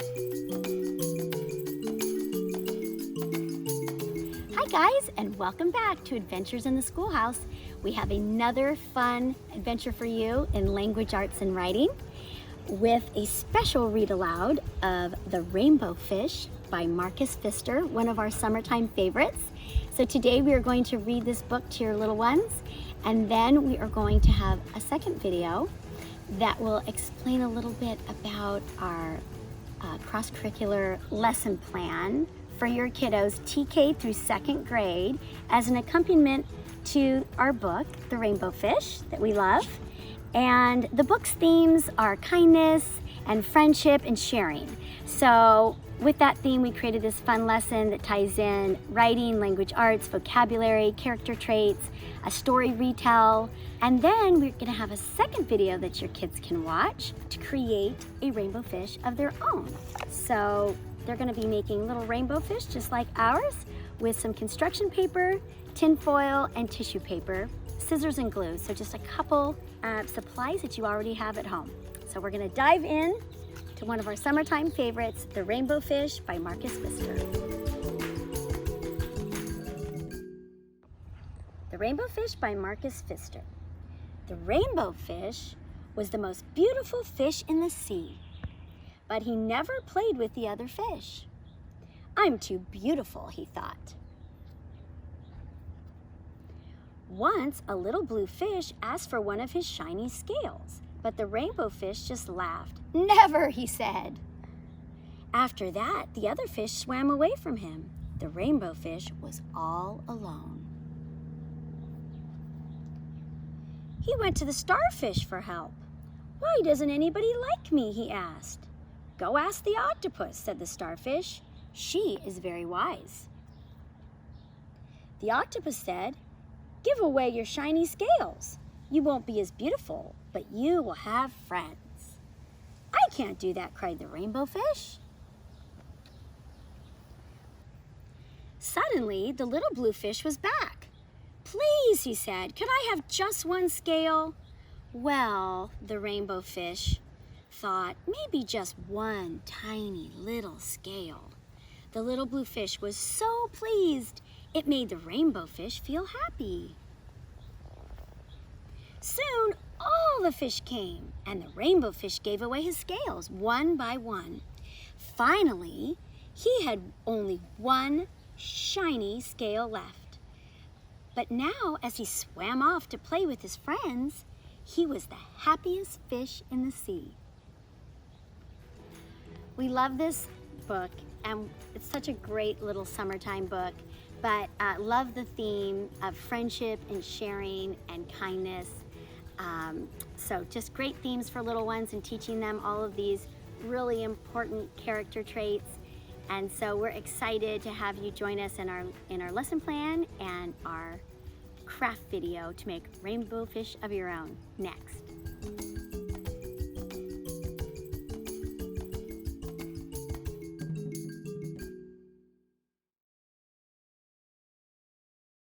Hi guys, and welcome back to Adventures in the Schoolhouse. We have another fun adventure for you in language arts and writing with a special read aloud of The Rainbow Fish by Marcus Pfister, one of our summertime favorites. So today we are going to read this book to your little ones, and then we are going to have a second video that will explain a little bit about our cross-curricular lesson plan for your kiddos TK through second grade as an accompaniment to our book, The Rainbow Fish, that we love. And the book's themes are kindness and friendship and sharing. So with that theme, we created this fun lesson that ties in writing, language arts, vocabulary, character traits, a story retell, and then we're gonna have a second video that your kids can watch to create a rainbow fish of their own. So they're gonna be making little rainbow fish just like ours with some construction paper, tin foil, and tissue paper, scissors and glue. So just a couple supplies that you already have at home. So we're gonna dive in to one of our summertime favorites, The Rainbow Fish by Marcus Pfister. The Rainbow Fish by Marcus Pfister. The rainbow fish was the most beautiful fish in the sea, but he never played with the other fish. I'm too beautiful, he thought. Once, a little blue fish asked for one of his shiny scales, but the rainbow fish just laughed. Never, he said. After that, the other fish swam away from him. The rainbow fish was all alone. He went to the starfish for help. Why doesn't anybody like me, he asked. Go ask the octopus, said the starfish. She is very wise. The octopus said, give away your shiny scales. You won't be as beautiful, but you will have friends. I can't do that, cried the rainbow fish. Suddenly, the little blue fish was back. Please, he said, could I have just one scale? Well, the rainbow fish thought, maybe just one tiny little scale. The little blue fish was so pleased, it made the rainbow fish feel happy. Soon, all the fish came, and the rainbow fish gave away his scales one by one. Finally, he had only one shiny scale left. But now, as he swam off to play with his friends, he was the happiest fish in the sea. We love this book, and it's such a great little summertime book, but love the theme of friendship and sharing and kindness. So just great themes for little ones and teaching them all of these really important character traits. And so we're excited to have you join us in our lesson plan and our craft video to make rainbow fish of your own next.